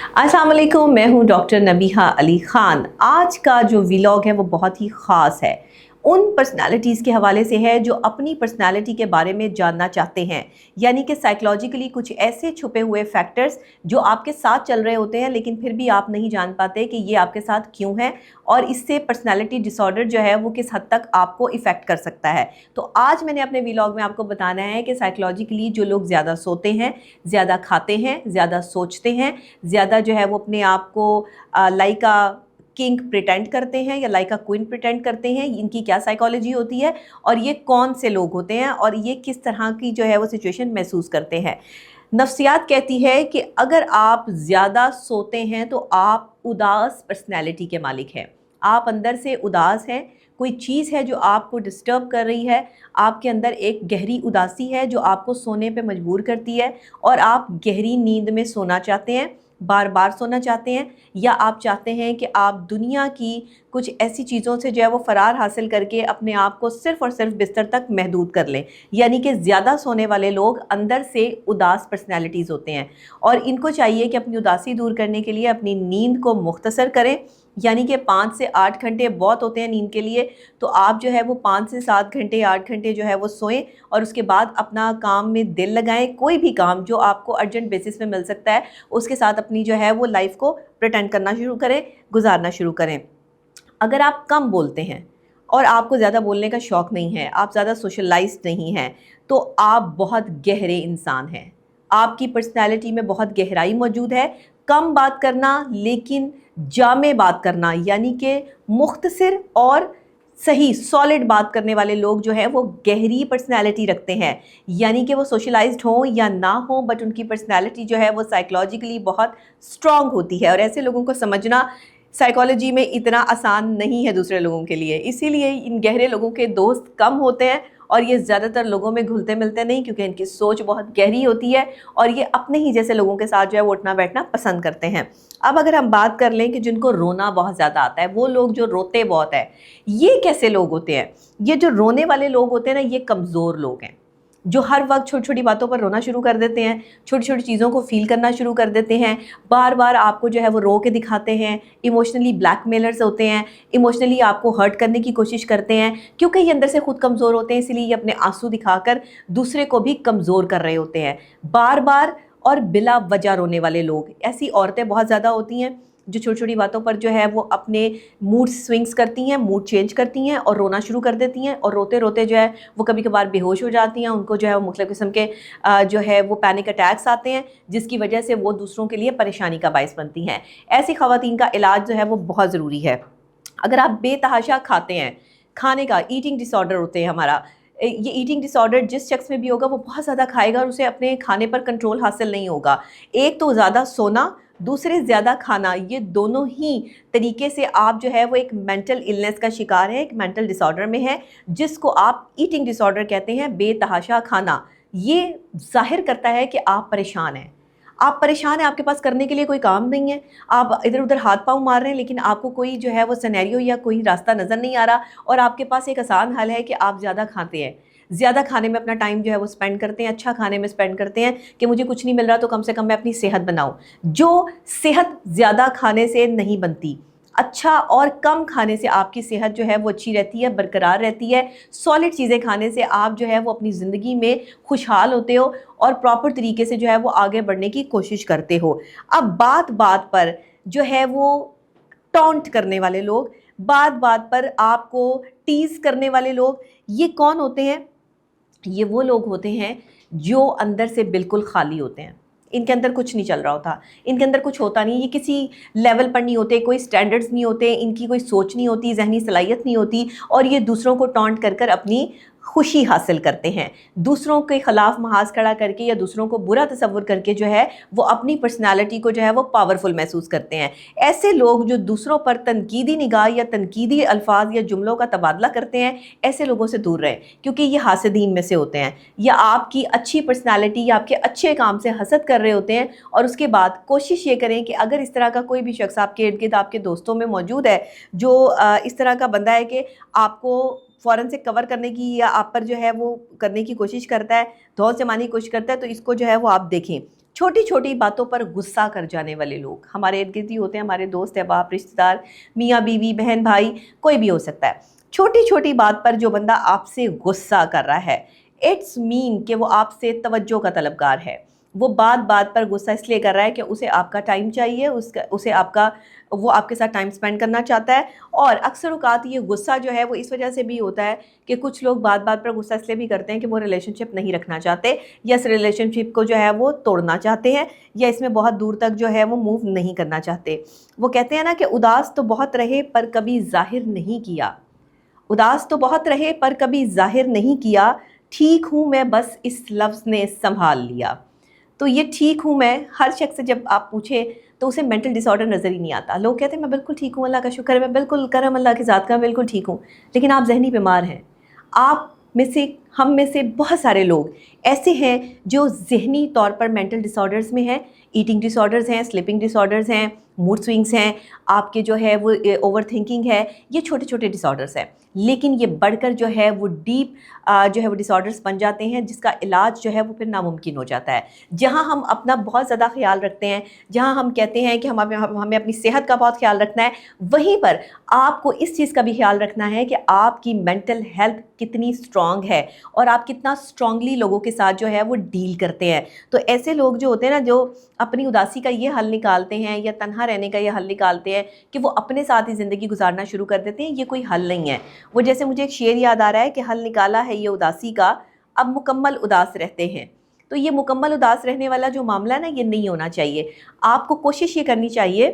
अस्सलाम वालेकुम, मैं हूँ डॉक्टर नबीहा अली ख़ान। आज का जो व्लॉग है वो बहुत ही ख़ास है। उन पर्सनालिटीज़ के हवाले से है जो अपनी पर्सनालिटी के बारे में जानना चाहते हैं, यानी कि साइकोलॉजिकली कुछ ऐसे छुपे हुए फैक्टर्स जो आपके साथ चल रहे होते हैं लेकिन फिर भी आप नहीं जान पाते कि ये आपके साथ क्यों है और इससे पर्सनालिटी डिसऑर्डर जो है वो किस हद तक आपको इफ़ेक्ट कर सकता है। तो आज मैंने अपने व्लॉग में आपको बताना है कि साइकोलॉजिकली जो लोग ज़्यादा सोते हैं, ज़्यादा खाते हैं, ज़्यादा सोचते हैं, ज़्यादा जो है वो अपने आप को लाइक अ किंग प्रिटेंड करते हैं या लाइक अ क्वीन प्रिटेंड करते हैं, इनकी क्या साइकोलॉजी होती है और ये कौन से लोग होते हैं और ये किस तरह की जो है वो सिचुएशन महसूस करते हैं। नफ्सियात कहती है कि अगर आप ज़्यादा सोते हैं तो आप उदास पर्सनैलिटी के मालिक हैं। आप अंदर से उदास हैं, कोई चीज़ है जो आपको डिस्टर्ब कर रही है, आपके अंदर एक गहरी उदासी है जो आपको सोने पे मजबूर करती है और आप गहरी नींद में सोना चाहते हैं, बार बार सोना चाहते हैं, या आप चाहते हैं कि आप दुनिया की कुछ ऐसी चीज़ों से जो है वो फ़रार हासिल करके अपने आप को सिर्फ़ और सिर्फ बिस्तर तक महदूद कर लें। यानी कि ज़्यादा सोने वाले लोग अंदर से उदास पर्सनैलिटीज़ होते हैं और इनको चाहिए कि अपनी उदासी दूर करने के लिए अपनी नींद को मुख्तसर करें, यानी कि 5 से 8 घंटे बहुत होते हैं नींद के लिए। तो आप जो है वो 5 से 7 घंटे 8 घंटे जो है वो सोएं और उसके बाद अपना काम में दिल लगाएं। कोई भी काम जो आपको अर्जेंट बेसिस में मिल सकता है उसके साथ अपनी जो है वो लाइफ को प्रिटेंड करना शुरू करें, गुजारना शुरू करें। अगर आप कम बोलते हैं और आपको ज़्यादा बोलने का शौक़ नहीं है, आप ज़्यादा सोशलाइज्ड नहीं हैं, तो आप बहुत गहरे इंसान हैं। आपकी पर्सनैलिटी में बहुत गहराई मौजूद है। कम बात करना लेकिन जामे बात करना, यानी कि मुख्तसर और सही सॉलिड बात करने वाले लोग जो हैं वो गहरी पर्सनैलिटी रखते हैं, यानी कि वो सोशलाइज्ड हों या ना हों, बट उनकी पर्सनैलिटी जो है वो साइकोलॉजिकली बहुत स्ट्रॉन्ग होती है और ऐसे लोगों को समझना साइकोलॉजी में इतना आसान नहीं है दूसरे लोगों के लिए। इसीलिए इन गहरे लोगों के दोस्त कम होते हैं और ये ज़्यादातर लोगों में घुलते मिलते नहीं, क्योंकि इनकी सोच बहुत गहरी होती है और ये अपने ही जैसे लोगों के साथ जो है वो उठना बैठना पसंद करते हैं। अब अगर हम बात कर लें कि जिनको रोना बहुत ज़्यादा आता है, वो लोग जो रोते बहुत है, ये कैसे लोग होते हैं? ये जो रोने वाले लोग होते हैं ना, ये कमज़ोर लोग हैं जो हर वक्त छोटी छोटी बातों पर रोना शुरू कर देते हैं, छोटी छोटी चीज़ों को फ़ील करना शुरू कर देते हैं, बार बार आपको जो है वो रो के दिखाते हैं, इमोशनली ब्लैकमेलर्स होते हैं, इमोशनली आपको हर्ट करने की कोशिश करते हैं, क्योंकि ये अंदर से खुद कमज़ोर होते हैं, इसीलिए ये अपने आंसू दिखाकर दूसरे को भी कमज़ोर कर रहे होते हैं। बार बार और बिला वजह रोने वाले लोग, ऐसी औरतें बहुत ज़्यादा होती हैं जो छोटी छोटी बातों पर जो है वो अपने मूड स्विंग्स करती हैं, मूड चेंज करती हैं और रोना शुरू कर देती हैं और रोते रोते जो है वो कभी कभार बेहोश हो जाती हैं। उनको जो है वो मुख्तलिफ़ किस्म के जो है वो पैनिक अटैक्स आते हैं, जिसकी वजह से वो दूसरों के लिए परेशानी का बायस बनती हैं। ऐसी ख़वातीन का इलाज जो है वो बहुत ज़रूरी है। अगर आप बेतहाशा खाते हैं, खाने का ईटिंग डिसऑर्डर होते हैं हमारा, ये ईटिंग डिसऑर्डर जिस शख्स में भी होगा वो बहुत ज़्यादा खाएगा और उसे अपने खाने पर कंट्रोल हासिल नहीं होगा। एक तो ज़्यादा सोना, दूसरे ज़्यादा खाना, ये दोनों ही तरीके से आप जो है वो एक मेंटल इलनेस का शिकार है, एक मेंटल डिसऑर्डर में है, जिसको आप ईटिंग डिसऑर्डर कहते हैं। बेतहाशा खाना ये ज़ाहिर करता है कि आप परेशान हैं। आप परेशान हैं, आपके पास करने के लिए कोई काम नहीं है, आप इधर उधर हाथ पाँव मार रहे हैं लेकिन आपको कोई जो है वो सिनेरियो या कोई रास्ता नज़र नहीं आ रहा और आपके पास एक आसान हल है कि आप ज़्यादा खाते हैं, ज़्यादा खाने में अपना टाइम जो है वो स्पेंड करते हैं, अच्छा खाने में स्पेंड करते हैं कि मुझे कुछ नहीं मिल रहा तो कम से कम मैं अपनी सेहत बनाऊं। जो सेहत ज़्यादा खाने से नहीं बनती, अच्छा और कम खाने से आपकी सेहत जो है वो अच्छी रहती है, बरकरार रहती है। सॉलिड चीज़ें खाने से आप जो है वो अपनी ज़िंदगी में खुशहाल होते हो और प्रॉपर तरीके से जो है वो आगे बढ़ने की कोशिश करते हो। अब बात बात पर जो है वो टॉन्ट करने वाले लोग, बात बात पर आपको टीज़ करने वाले लोग, ये कौन होते हैं? ये वो लोग होते हैं जो अंदर से बिल्कुल खाली होते हैं। इनके अंदर कुछ नहीं चल रहा होता, इनके अंदर कुछ होता नहीं, ये किसी लेवल पर नहीं होते, कोई स्टैंडर्ड्स नहीं होते, इनकी कोई सोच नहीं होती, जहनी सलाहियत नहीं होती और ये दूसरों को टॉन्ट कर कर अपनी खुशी हासिल करते हैं। दूसरों के ख़िलाफ़ महाज खड़ा करके या दूसरों को बुरा तसव्वुर करके जो है वो अपनी पर्सनालिटी को जो है वो पावरफुल महसूस करते हैं। ऐसे लोग जो दूसरों पर तनकीदी निगाह या तनकीदी अल्फाज या जुमलों का तबादला करते हैं, ऐसे लोगों से दूर रहें, क्योंकि ये हासिदीन में से होते हैं या आपकी अच्छी पर्सनालिटी या आपके अच्छे काम से हसद कर रहे होते हैं। और उसके बाद कोशिश ये करें कि अगर इस तरह का कोई भी शख्स आपके इर्द गिर्द आपके दोस्तों में मौजूद है जो इस तरह का बंदा है कि आपको फ़ौरन से कवर करने की या आप पर जो है वो करने की कोशिश करता है, धौंस जमाने की कोशिश करता है, तो इसको जो है वो आप देखें। छोटी छोटी बातों पर गुस्सा कर जाने वाले लोग हमारे इर्द गिर्द ही होते हैं, हमारे दोस्त अहबाब, रिश्तेदार, मियाँ बीवी, बहन भाई, कोई भी हो सकता है। छोटी छोटी बात पर जो बंदा आपसे गुस्सा कर रहा है, इट्स मीन कि वो आपसे तवज्जो का तलबगार है। वो बात बात पर गुस्सा इसलिए कर रहा है कि उसे आपका टाइम चाहिए, वो आपके साथ टाइम स्पेंड करना चाहता है। और अक्सर औक़ात ये गुस्सा जो है वो इस वजह से भी होता है कि कुछ लोग बात बात पर गुस्सा इसलिए भी करते हैं कि वो रिलेशनशिप नहीं रखना चाहते, या इस रिलेशनशिप को जो है वो तोड़ना चाहते हैं, या इसमें बहुत दूर तक जो है वो मूव नहीं करना चाहते। वो कहते हैं ना कि उदास तो बहुत रहे पर कभी ज़ाहिर नहीं किया, उदास तो बहुत रहे पर कभी ज़ाहिर नहीं किया, ठीक हूँ मैं बस इस लफ्ज़ ने संभाल लिया। तो ये ठीक हूँ मैं, हर शख्स से जब आप पूछे तो उसे मेंटल डिसऑर्डर नज़र ही नहीं आता। लोग कहते हैं मैं बिल्कुल ठीक हूँ, अल्लाह का शुक्र है, मैं बिल्कुल करम अल्लाह की ज़ात का, बिल्कुल ठीक हूँ, लेकिन आप ज़हनी बीमार हैं। आप में से, हम में से बहुत सारे लोग ऐसे हैं जो ज़हनी तौर पर मेंटल डिसऑर्डर्स में हैं। ईटिंग डिसऑर्डर्स हैं, स्लीपिंग डिसऑर्डर्स हैं, मूड स्विंग्स हैं, आपके जो है वो ओवर थिंकिंग है, ये छोटे छोटे डिसऑर्डर्स हैं। लेकिन ये बढ़कर जो है वो डीप जो है वो डिसऑर्डर्स बन जाते हैं, जिसका इलाज जो है वो फिर नामुमकिन हो जाता है। जहाँ हम अपना बहुत ज़्यादा ख्याल रखते हैं, जहाँ हम कहते हैं कि हमें अपनी सेहत का बहुत ख्याल रखना है, वहीं पर आपको इस चीज़ का भी ख्याल रखना है कि आपकी मेंटल हेल्थ कितनी स्ट्रॉन्ग है और आप कितना स्ट्रॉन्गली लोगों के साथ जो है वो डील करते हैं। तो ऐसे लोग जो होते हैं ना, जो अपनी उदासी का ये हल निकालते हैं या तन्हा रहने का ये हल निकालते हैं कि वो अपने साथ ही ज़िंदगी गुजारना शुरू कर देते हैं, ये कोई हल नहीं है। वो जैसे मुझे एक शेर याद आ रहा है कि हल निकाला है ये उदासी का, अब मुकम्मल उदास रहते हैं। तो ये मुकम्मल उदास रहने वाला जो मामला है ना, ये नहीं होना चाहिए। आपको कोशिश ये करनी चाहिए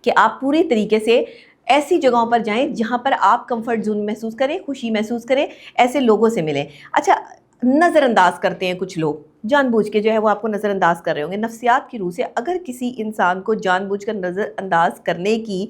कि आप पूरी तरीके से ऐसी जगहों पर जाएं जहां पर आप कंफर्ट जोन महसूस करें, खुशी महसूस करें, ऐसे लोगों से मिलें। अच्छा, नज़रअंदाज करते हैं कुछ लोग, जानबूझ के जो है वो आपको नज़रअंदाज कर रहे होंगे। नफ्सियात की रूह से अगर किसी इंसान को जानबूझकर नज़रअंदाज करने की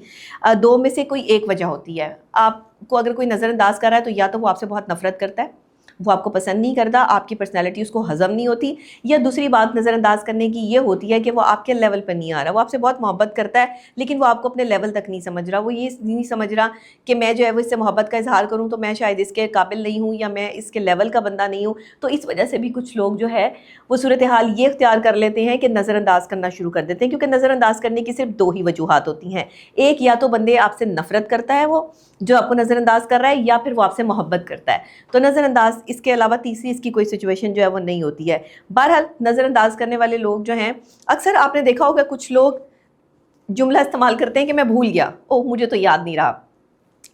दो में से कोई एक वजह होती है। आपको अगर कोई नज़रअंदाज कर रहा है तो या तो वो आपसे बहुत नफ़रत करता है, वो आपको पसंद नहीं करता, आपकी पर्सनैलिटी उसको हज़म नहीं होती, या दूसरी बात नज़रअंदाज करने की ये होती है कि वो आपके लेवल पर नहीं आ रहा। वो आपसे बहुत मोहब्बत करता है लेकिन वो आपको अपने लेवल तक नहीं समझ रहा। वो ये नहीं समझ रहा कि मैं जो है वो इससे मोहब्बत का इजहार करूँ तो मैं शायद इसके काबिल नहीं हूँ, या मैं इसके लेवल का बंदा नहीं हूँ। तो इस वजह से भी कुछ लोग जो है वो सूरत हाल ये इख्तियार कर लेते हैं कि नज़रअंदाज करना शुरू कर देते हैं, क्योंकि नज़रअंदाज करने की सिर्फ दो ही वजूहात होती हैं। एक, या तो बंदे आपसे नफ़रत करता है वो जो आपको नज़रअंदाज कर रहा है, या फिर वो आपसे मोहब्बत करता है। तो नज़रअंदाज, इसके अलावा तीसरी इसकी कोई सिचुएशन जो है वो नहीं होती है। बहरहाल नज़रअंदाज करने वाले लोग जो हैं, अक्सर आपने देखा होगा कुछ लोग जुमला इस्तेमाल करते हैं कि मैं भूल गया, ओह मुझे तो याद नहीं रहा।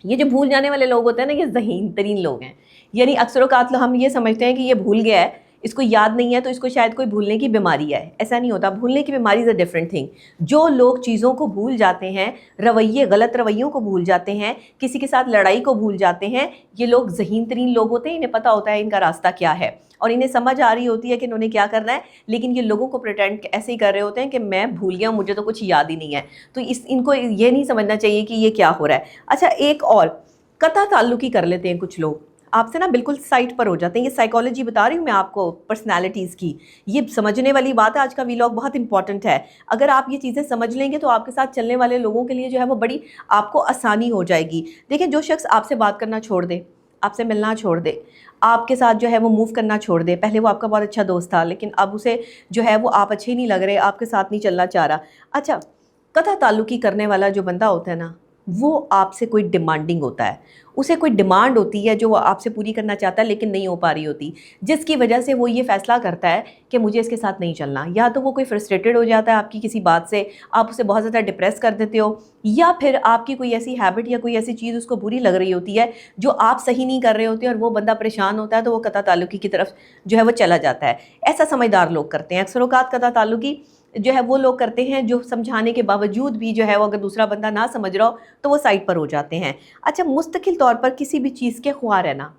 ये जो भूल जाने वाले लोग होते हैं ना, ये ज़हीन तरीन लोग हैं। यानी अक्सर औक़ात हम ये समझते हैं कि ये भूल गया है, इसको याद नहीं है, तो इसको शायद कोई भूलने की बीमारी है। ऐसा नहीं होता। भूलने की बीमारी इज़ अ डिफरेंट थिंग। जो लोग चीज़ों को भूल जाते हैं, रवैये, गलत रवैयों को भूल जाते हैं, किसी के साथ लड़ाई को भूल जाते हैं, ये लोग ज़हीन तरीन लोग होते हैं। इन्हें पता होता है इनका रास्ता क्या है और इन्हें समझ आ रही होती है कि इन्होंने क्या करना है, लेकिन ये लोगों को प्रिटेंड ऐसे ही कर रहे होते हैं कि मैं भूल गया, मुझे तो कुछ याद ही नहीं है। तो इनको ये नहीं समझना चाहिए कि ये क्या हो रहा है। अच्छा, एक और कता ताल्लुकी कर लेते हैं कुछ लोग, आपसे ना बिल्कुल साइड पर हो जाते हैं। ये साइकोलॉजी बता रही हूँ मैं आपको पर्सनालिटीज़ की। ये समझने वाली बात है। आज का वीलॉग बहुत इंपॉर्टेंट है। अगर आप ये चीज़ें समझ लेंगे तो आपके साथ चलने वाले लोगों के लिए जो है वो बड़ी आपको आसानी हो जाएगी। देखिए, जो शख्स आपसे बात करना छोड़ दे, आपसे मिलना छोड़ दे, आपके साथ जो है वो मूव करना छोड़ दे, पहले वो आपका बहुत अच्छा दोस्त था लेकिन अब उसे जो है वो आप अच्छे नहीं लग रहे, आपके साथ नहीं चलना चाह रहा। अच्छा, कता ताल्लुकी करने वाला जो बंदा होता है ना, वो आपसे कोई डिमांडिंग होता है। उसे कोई डिमांड होती है जो वो आपसे पूरी करना चाहता है लेकिन नहीं हो पा रही होती, जिसकी वजह से वो ये फ़ैसला करता है कि मुझे इसके साथ नहीं चलना। या तो वो कोई फ्रस्ट्रेटेड हो जाता है आपकी किसी बात से, आप उसे बहुत ज़्यादा डिप्रेस कर देते हो, या फिर आपकी कोई ऐसी हैबिट या कोई ऐसी चीज़ उसको बुरी लग रही होती है जो आप सही नहीं कर रहे होते और वो बंदा परेशान होता है, तो वो कता ताल्लुकी की तरफ जो है वो चला जाता है। ऐसा समझदार लोग करते हैं। अक्सर औक़ात कता ताल्लुकी जो है वो लोग करते हैं जो समझाने के बावजूद भी जो है वो अगर दूसरा बंदा ना समझ रहा हो तो वो साइड पर हो जाते हैं। अच्छा, मुस्तकिल तौर पर किसी भी चीज़ के ख्वाह रहना,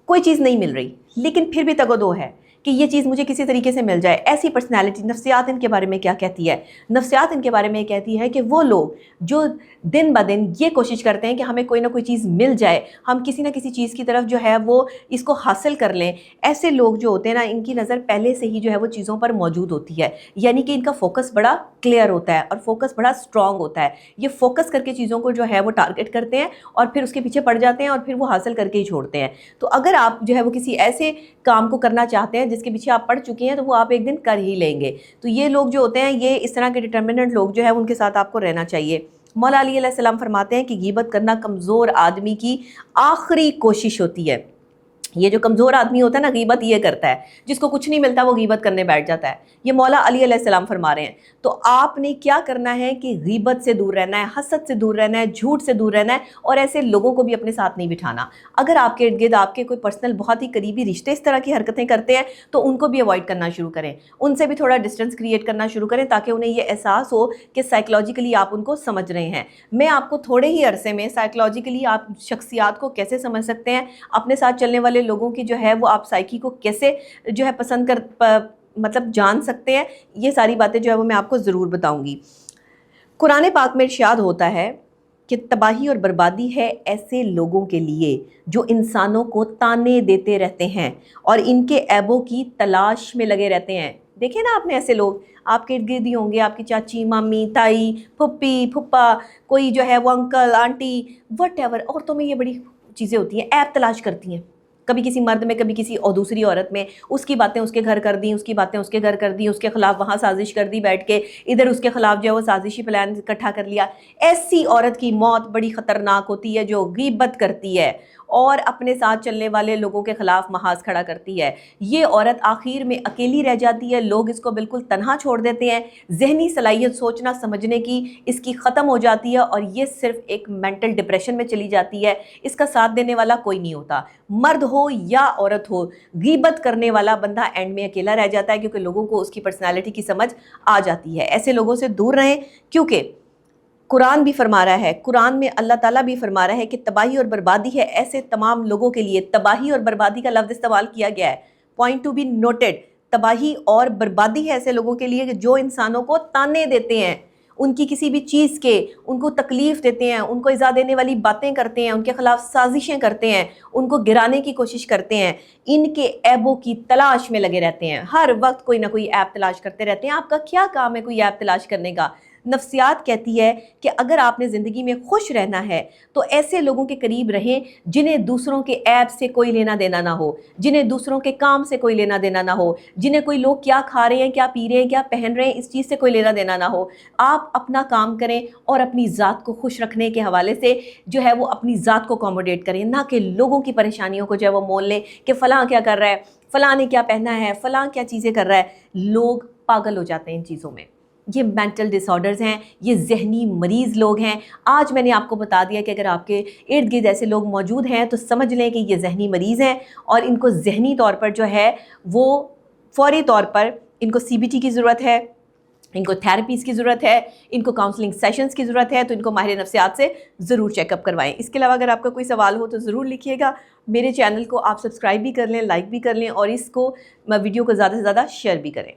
कोई चीज़ नहीं मिल रही लेकिन फिर भी तगोदो है कि ये चीज़ मुझे किसी तरीके से मिल जाए, ऐसी पर्सनैलिटी। नफ्सियात इनके बारे में क्या कहती है? नफ्सियात इनके बारे में कहती है कि वो लोग जो दिन ब दिन ये कोशिश करते हैं कि हमें कोई ना कोई चीज़ मिल जाए, हम किसी ना किसी चीज़ की तरफ जो है वो इसको हासिल कर लें, ऐसे लोग जो होते हैं ना, इनकी नज़र पहले से ही जो है वो चीज़ों पर मौजूद होती है। यानी कि इनका फोकस बड़ा क्लियर होता है और फोकस बड़ा स्ट्रॉन्ग होता है। ये फोकस करके चीज़ों को जो है वो टारगेट करते हैं और फिर उसके पीछे पड़ जाते हैं और फिर वो हासिल करके ही छोड़ते हैं। तो अगर आप जो है वो किसी ऐसे काम को करना चाहते हैं جس کے پیچھے آپ پڑ چکے ہیں تو وہ آپ ایک دن کر ہی لیں گے. تو یہ لوگ جو ہوتے ہیں یہ اس طرح کے ڈٹرمننٹ لوگ جو ہے ان کے ساتھ آپ کو رہنا چاہیے. مولا علی علیہ السلام فرماتے ہیں کہ غیبت کرنا کمزور آدمی کی آخری کوشش ہوتی ہے. یہ جو کمزور آدمی ہوتا ہے نا غیبت یہ کرتا ہے, جس کو کچھ نہیں ملتا وہ غیبت کرنے بیٹھ جاتا ہے. یہ مولا علی علیہ السلام فرما رہے ہیں. تو آپ نے کیا کرنا ہے کہ غیبت سے دور رہنا ہے, حسد سے دور رہنا ہے, جھوٹ سے دور رہنا ہے, اور ایسے لوگوں کو بھی اپنے ساتھ نہیں بٹھانا. اگر آپ کے ارد گرد آپ کے کوئی پرسنل بہت ہی قریبی رشتے اس طرح کی حرکتیں کرتے ہیں تو ان کو بھی اوائڈ کرنا شروع کریں, ان سے بھی تھوڑا ڈسٹینس کریٹ کرنا شروع کریں تاکہ انہیں یہ احساس ہو کہ سائیکلوجیکلی آپ ان کو سمجھ رہے ہیں. میں آپ کو تھوڑے ہی عرصے میں سائیکلوجیکلی آپ شخصیات کو کیسے سمجھ سکتے ہیں, اپنے ساتھ چلنے والے لوگوں کی جو ہے وہ آپ سائیکی کو کیسے جو ہے پسند مطلب جان سکتے ہیں, یہ ساری باتیں جو ہے وہ میں آپ کو ضرور بتاؤں گی. قرآن پاک میں ارشاد ہوتا ہے کہ تباہی اور بربادی ہے ایسے لوگوں کے لیے جو انسانوں کو تانے دیتے رہتے ہیں اور ان کے عیبوں کی تلاش میں لگے رہتے ہیں. دیکھیں نا آپ نے ایسے لوگ آپ کے ارد گرد ہی ہوں گے, آپ کی چاچی, مامی, تائی, پھپھی, پھپھا, کوئی جو ہے وہ انکل, آنٹی, وٹ ایور. عورتوں میں یہ بڑی چیزیں ہوتی ہیں, عیب تلاش کرتی ہیں, کبھی کسی مرد میں, کبھی کسی اور دوسری عورت میں. اس کی باتیں اس کے گھر کر دیں, اس کی باتیں اس کے گھر کر دیں, اس کے خلاف وہاں سازش کر دی بیٹھ کے, ادھر اس کے خلاف جو ہے وہ سازشی پلان اکٹھا کر لیا. ایسی عورت کی موت بڑی خطرناک ہوتی ہے جو غیبت کرتی ہے اور اپنے ساتھ چلنے والے لوگوں کے خلاف محاذ کھڑا کرتی ہے. یہ عورت آخر میں اکیلی رہ جاتی ہے, لوگ اس کو بالکل تنہا چھوڑ دیتے ہیں, ذہنی صلاحیت سوچنا سمجھنے کی اس کی ختم ہو جاتی ہے اور یہ صرف ایک مینٹل ڈپریشن میں چلی جاتی ہے. اس کا ساتھ دینے والا کوئی نہیں ہوتا, مرد ہو یا عورت ہو. غیبت کرنے والا بندہ اینڈ میں اکیلا رہ جاتا ہے کیونکہ لوگوں کو اس کی پرسنالٹی کی سمجھ آ جاتی ہے. ایسے لوگوں سے دور رہیں, کیونکہ قرآن بھی فرما رہا ہے, قرآن میں اللہ تعالیٰ بھی فرما رہا ہے کہ تباہی اور بربادی ہے ایسے تمام لوگوں کے لیے. تباہی اور بربادی کا لفظ استعمال کیا گیا ہے, پوائنٹ ٹو بی نوٹڈ. تباہی اور بربادی ہے ایسے لوگوں کے لیے کہ جو انسانوں کو تانے دیتے ہیں, ان کی کسی بھی چیز کے, ان کو تکلیف دیتے ہیں, ان کو ایذا دینے والی باتیں کرتے ہیں, ان کے خلاف سازشیں کرتے ہیں, ان کو گرانے کی کوشش کرتے ہیں, ان کے عیبوں کی تلاش میں لگے رہتے ہیں. ہر وقت کوئی نہ کوئی عیب تلاش کرتے رہتے ہیں. آپ کا کیا کام ہے کوئی عیب تلاش کرنے کا؟ نفسیات کہتی ہے کہ اگر آپ نے زندگی میں خوش رہنا ہے تو ایسے لوگوں کے قریب رہیں جنہیں دوسروں کے عیب سے کوئی لینا دینا نہ ہو, جنہیں دوسروں کے کام سے کوئی لینا دینا نہ ہو, جنہیں کوئی لوگ کیا کھا رہے ہیں, کیا پی رہے ہیں, کیا پہن رہے ہیں, اس چیز سے کوئی لینا دینا نہ ہو. آپ اپنا کام کریں اور اپنی ذات کو خوش رکھنے کے حوالے سے جو ہے وہ اپنی ذات کو اکوموڈیٹ کریں, نہ کہ لوگوں کی پریشانیوں کو جو ہے وہ مول لیں کہ فلاں کیا کر رہا ہے, فلاں نے کیا پہنا ہے, فلاں کیا چیزیں کر رہا ہے. لوگ پاگل ہو جاتے ہیں ان چیزوں میں. یہ مینٹل ڈس آرڈرز ہیں, یہ ذہنی مریض لوگ ہیں. آج میں نے آپ کو بتا دیا کہ اگر آپ کے ارد گرد ایسے لوگ موجود ہیں تو سمجھ لیں کہ یہ ذہنی مریض ہیں اور ان کو ذہنی طور پر جو ہے وہ فوری طور پر ان کو CBT کی ضرورت ہے, ان کو تھیراپیز کی ضرورت ہے, ان کو کاؤنسلنگ سیشنز کی ضرورت ہے. تو ان کو ماہر نفسیات سے ضرور چیک اپ کروائیں. اس کے علاوہ اگر آپ کا کوئی سوال ہو تو ضرور لکھیے گا. میرے چینل کو آپ سبسکرائب بھی کر لیں, لائک بھی کر لیں اور اس کو ویڈیو کو زیادہ سے زیادہ شیئر بھی کریں.